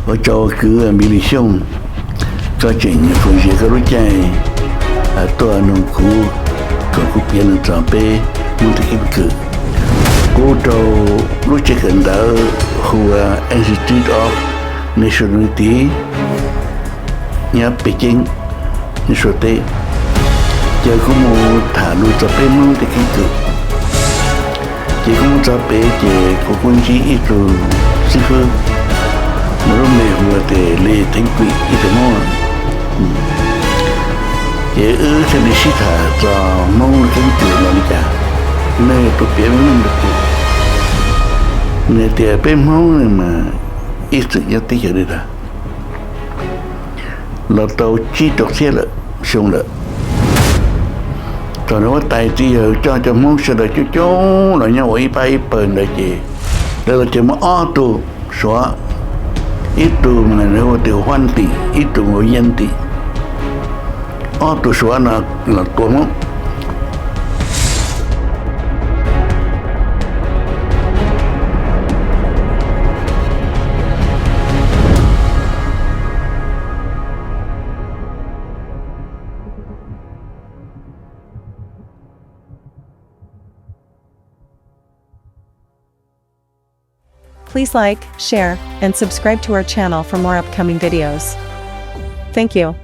ở cho cứ migration cho chuyện phụ nữ cái lúc chạy tôi nông khu có khu biển trong bể muốn thực hiện cử cô trâu lúc chạy gần đó khu Institute of Nationality nhà Beijing như số tệ giờ cũng muốn thả lui cho bể muốn thực hiện cử chỉ cũng cho bể chỉ có quân chí ít rồi sư phương nó mẹ vừa để lê thánh quỷ ít rồi chỉ sẽ đi xí thả cho mong cái chuyện là cả nơi tụi bé mình được nơi tiệm bé mong này mà ít sự nhất tích ở đây là tàu chi trọc xe lợ xong lợ cho nó tài chi ở cho mong sẽ được cho là nhau ấy bay bền đấy chị đây là chỉ mà ô tô xóa ít tù mà nếu tiêu hoan tỷ ít tù ngồi yên tỷ ô tô xóa là tua mốc. Please like, share, and subscribe to our channel for more upcoming videos. Thank you.